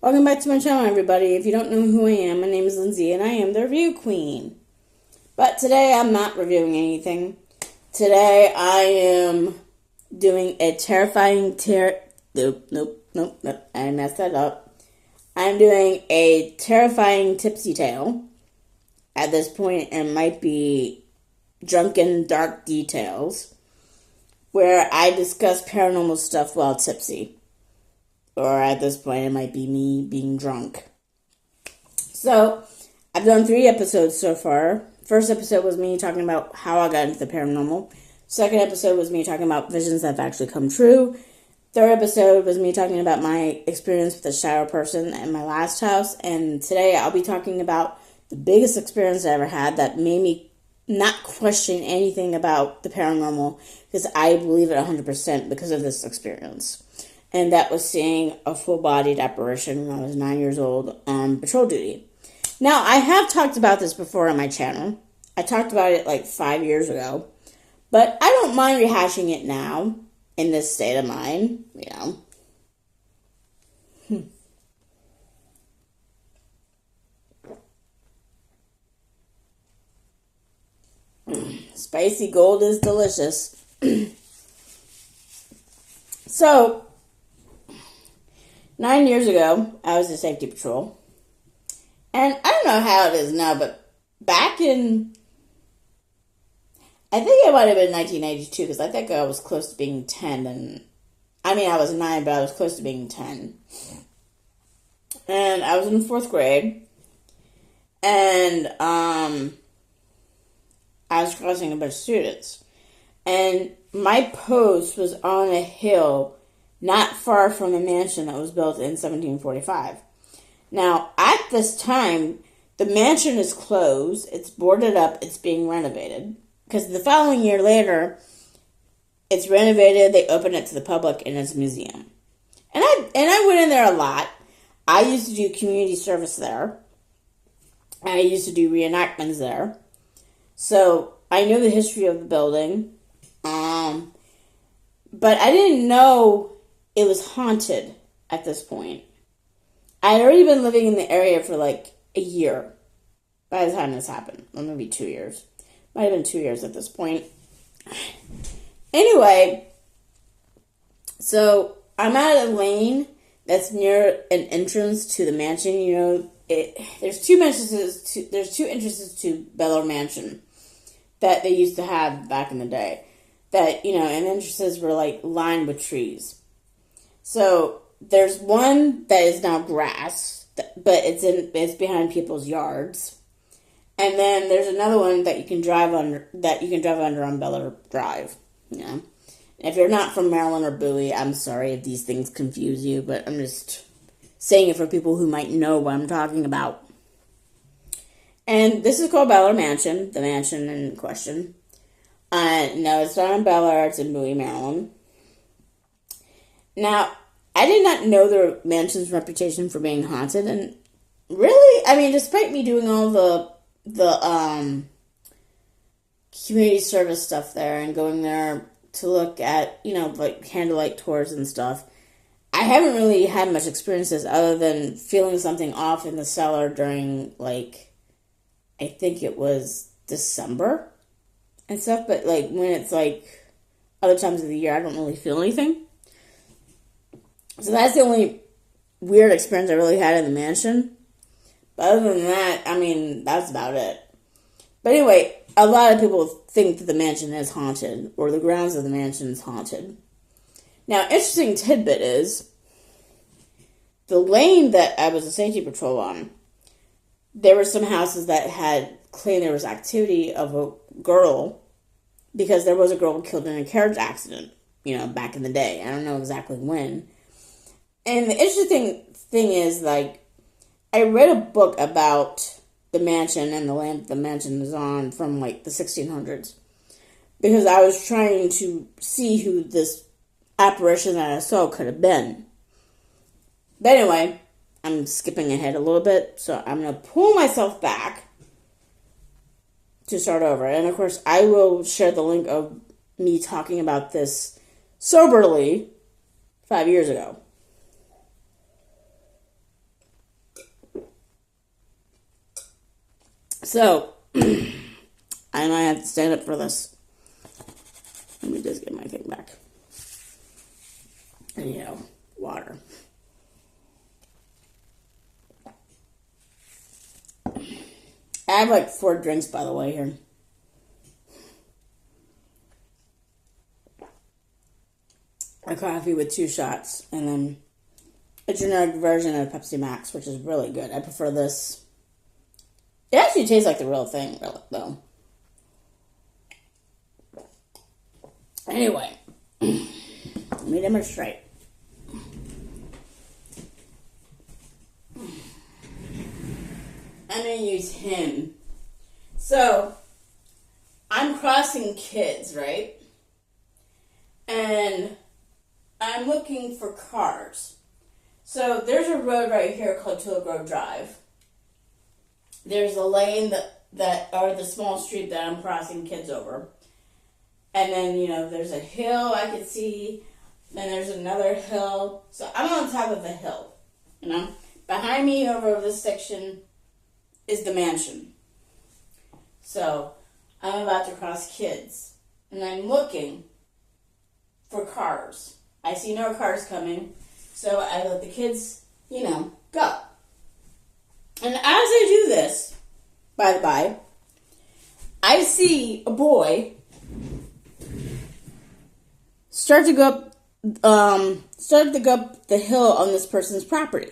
Welcome back to my channel, everybody. If you don't know who I am, my name is Lindsay, and I am the review queen. But today, I'm not reviewing anything. Today, I am doing a terrifying Nope, I messed that up. I'm doing a terrifying tipsy tale. At this point, it might be drunken dark details, where I discuss paranormal stuff while tipsy. Or at this point, it might be me being drunk. So, I've done 3 episodes so far. First episode was me talking about how I got into the paranormal. Second episode was me talking about visions that have actually come true. Third episode was me talking about my experience with the shadow person in my last house. And today I'll be talking about the biggest experience I ever had that made me not question anything about the paranormal, because I believe it 100% because of this experience. And that was seeing a full-bodied apparition when I was 9 years old on patrol duty. Now, I have talked about this before on my channel. I talked about it like 5 years ago. But I don't mind rehashing it now, in this state of mind, Spicy gold is delicious. So, 9 years ago, I was a safety patrol. And I don't know how it is now, but back in, I think it might have been 1982, because I think I was close to being 10. And I was 9, but I was close to being 10. And I was in 4th grade. And I was crossing a bunch of students. And my post was on a hill not far from a mansion that was built in 1745. Now, at this time, the mansion is closed, it's boarded up, it's being renovated. Because the following year later, it's renovated, they open it to the public, and it's a museum. And I went in there a lot. I used to do community service there. I used to do reenactments there. So, I knew the history of the building. But I didn't know it was haunted at this point. I had already been living in the area for like a year by the time this happened. Or maybe 2 years. Might have been 2 years at this point. Anyway, so I'm at a lane that's near an entrance to the mansion. There's two entrances to Bel Air Mansion that they used to have back in the day. That, and entrances were like lined with trees. So there's one that is now grass, but it's behind people's yards. And then there's another one that you can drive under on Bel Air Drive. And if you're not from Maryland or Bowie, I'm sorry if these things confuse you, but I'm just saying it for people who might know what I'm talking about. And this is called Bel Air Mansion, the mansion in question. No, it's not in Bel Air, it's in Bowie, Maryland. Now, I did not know the mansion's reputation for being haunted, and really, despite me doing all the community service stuff there and going there to look at, like candlelight tours and stuff, I haven't really had much experiences other than feeling something off in the cellar during, I think it was December and stuff, but when it's other times of the year, I don't really feel anything. So that's the only weird experience I really had in the mansion. But other than that, that's about it. But anyway, a lot of people think that the mansion is haunted, or the grounds of the mansion is haunted. Now, interesting tidbit is, the lane that I was a safety patrol on, there were some houses that had claimed there was activity of a girl, because there was a girl killed in a carriage accident, back in the day. I don't know exactly when. And the interesting thing is, I read a book about the mansion and the land that the mansion is on from, the 1600s. Because I was trying to see who this apparition that I saw could have been. But anyway, I'm skipping ahead a little bit, so I'm going to pull myself back to start over. And, of course, I will share the link of me talking about this soberly 5 years ago. So, I might have to stand up for this. Let me just get my thing back. And, water. I have like 4 drinks, by the way, here. A coffee with 2 shots, and then a generic version of Pepsi Max, which is really good. I prefer this. It actually tastes like the real thing, though. Anyway, let me demonstrate. I'm going to use him. So, I'm crossing kids, right? And I'm looking for cars. So, there's a road right here called Tulip Grove Drive. There's a lane or the small street that I'm crossing kids over. And then, there's a hill I could see. Then there's another hill. So, I'm on top of a hill, Behind me over this section is the mansion. So, I'm about to cross kids. And I'm looking for cars. I see no cars coming. So, I let the kids, go. And as I do this, by the by, I see a boy start to go up the hill on this person's property.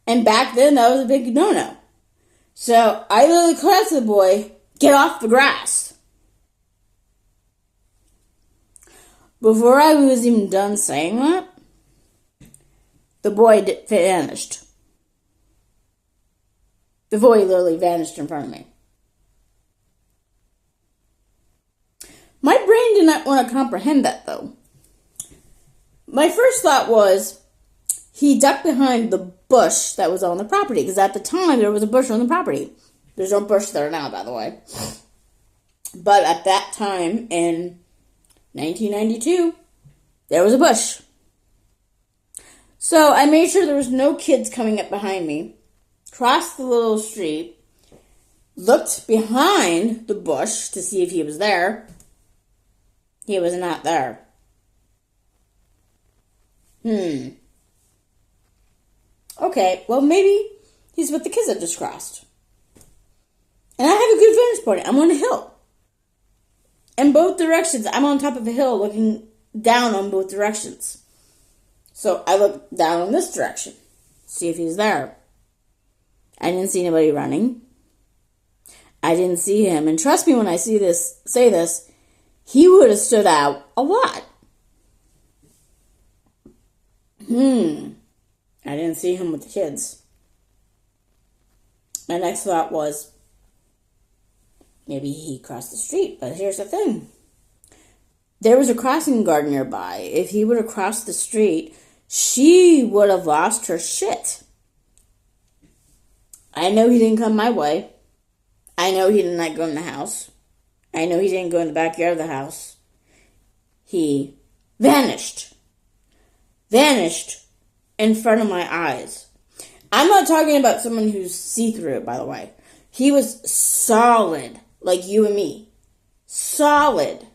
And back then, that was a big no-no. So I literally called out to the boy, "Get off the grass." Before I was even done saying that, the boy vanished. The boy literally vanished in front of me. My brain did not want to comprehend that, though. My first thought was, he ducked behind the bush that was on the property, because at the time there was a bush on the property. There's no bush there now, by the way. But at that time, in 1992, there was a bush. So I made sure there was no kids coming up behind me, crossed the little street, looked behind the bush to see if he was there. He was not there. Okay, well, maybe he's with the kids that just crossed. And I have a good vantage point. I'm on a hill. In both directions, I'm on top of a hill looking down on both directions. So I look down on this direction, see if he's there. I didn't see anybody running. I didn't see him. And trust me when I say this, he would have stood out a lot. I didn't see him with the kids. My next thought was, maybe he crossed the street. But here's the thing. There was a crossing guard nearby. If he would have crossed the street, she would have lost her shit. I know he didn't come my way. I know he did not go in the house. I know he didn't go in the backyard of the house. He vanished. Vanished in front of my eyes. I'm not talking about someone who's see-through, by the way. He was solid, like you and me. Solid.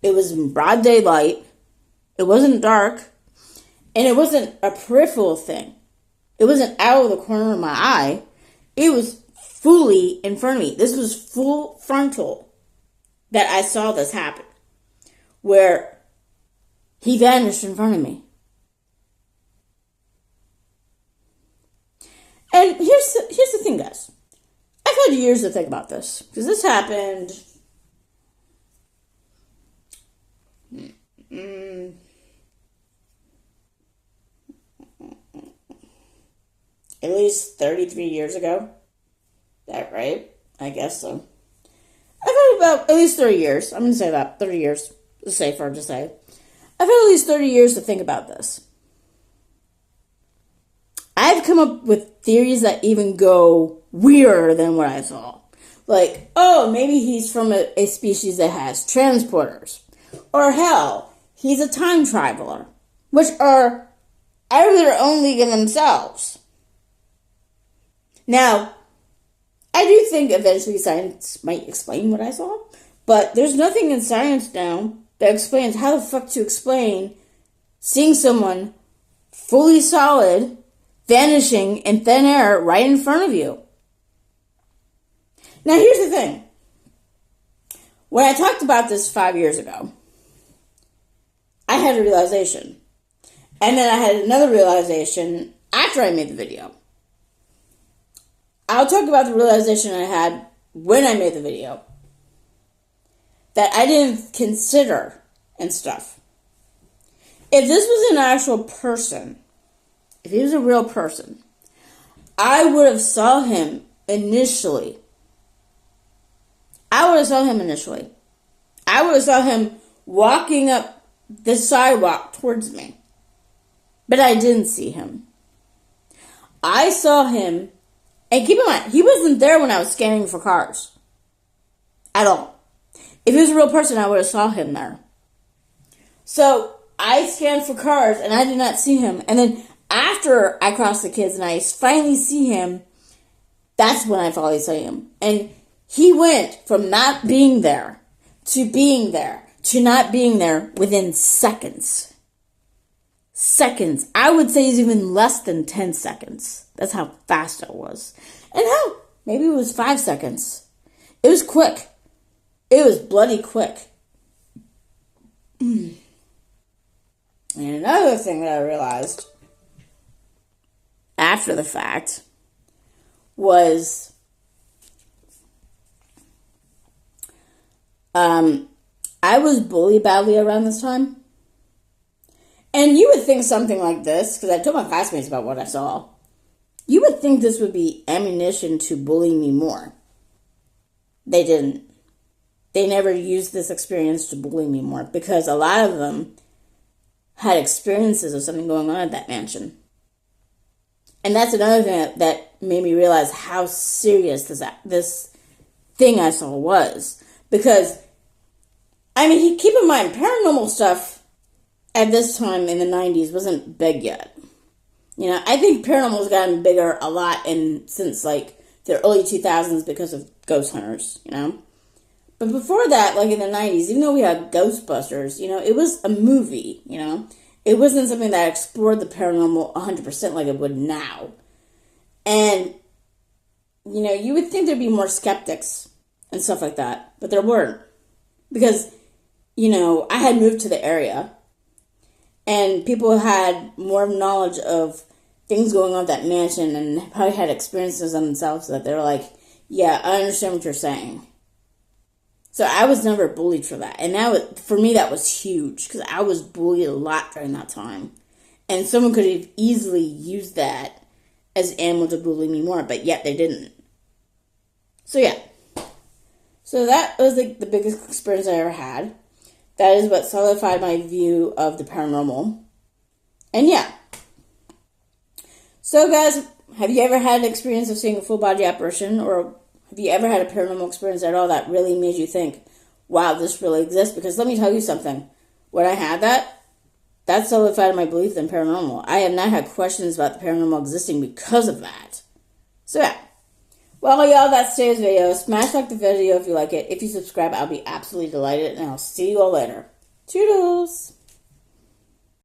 It was in broad daylight. It wasn't dark. And it wasn't a peripheral thing. It wasn't out of the corner of my eye. It was fully in front of me. This was full frontal that I saw this happen. Where he vanished in front of me. And here's the thing, guys. I've had years to think about this. Because this happened at least 33 years ago. Is that right? I guess so. I've had about at least 30 years. I'm going to say that. 30 years. It's safer to say. I've had at least 30 years to think about this. I've come up with theories that even go weirder than what I saw. Like, oh, maybe he's from a species that has transporters. Or hell, he's a time traveler. Which are out of their own league in themselves. Now, I do think eventually science might explain what I saw, but there's nothing in science now that explains how the fuck to explain seeing someone fully solid vanishing in thin air right in front of you. Now, here's the thing. When I talked about this 5 years ago, I had a realization. And then I had another realization after I made the video. I'll talk about the realization I had when I made the video that I didn't consider and stuff. If this was an actual person, if he was a real person, I would have saw him initially. I would have saw him walking up the sidewalk towards me. But I didn't see him. I saw him, and keep in mind, he wasn't there when I was scanning for cars. At all. If he was a real person, I would have saw him there. So, I scanned for cars, and I did not see him. And then, after I crossed the kids and I finally see him, that's when I finally saw him. And he went from not being there to being there to not being there within seconds. Seconds. I would say it's even less than 10 seconds. That's how fast it was. And hell, maybe it was 5 seconds. It was quick. It was bloody quick. And another thing that I realized after the fact was I was bullied badly around this time. And you would think something like this, because I told my classmates about what I saw. You would think this would be ammunition to bully me more. They didn't. They never used this experience to bully me more, because a lot of them had experiences of something going on at that mansion. And that's another thing that made me realize how serious this thing I saw was. Because, I mean, keep in mind, paranormal stuff at this time in the 90s wasn't big yet. You know, I think paranormal's gotten bigger a lot since, like, the early 2000s because of ghost hunters, you know? But before that, like in the 90s, even though we had Ghostbusters, you know, it was a movie, you know? It wasn't something that explored the paranormal 100% like it would now. And, you know, you would think there'd be more skeptics and stuff like that, but there weren't. Because, you know, I had moved to the area, and people had more knowledge of things going on at that mansion and probably had experiences themselves that they were like, yeah, I understand what you're saying. So I was never bullied for that. And for me, that was huge, because I was bullied a lot during that time. And someone could have easily used that as ammo to bully me more, but yet they didn't. So yeah. So that was like the biggest experience I ever had. That is what solidified my view of the paranormal. And yeah. So guys, have you ever had an experience of seeing a full body apparition? Or have you ever had a paranormal experience at all that really made you think, wow, this really exists? Because let me tell you something. When I had that solidified my belief in paranormal. I have not had questions about the paranormal existing because of that. So yeah. Well, y'all, that's today's video. Smash like the video if you like it. If you subscribe, I'll be absolutely delighted. And I'll see you all later. Toodles!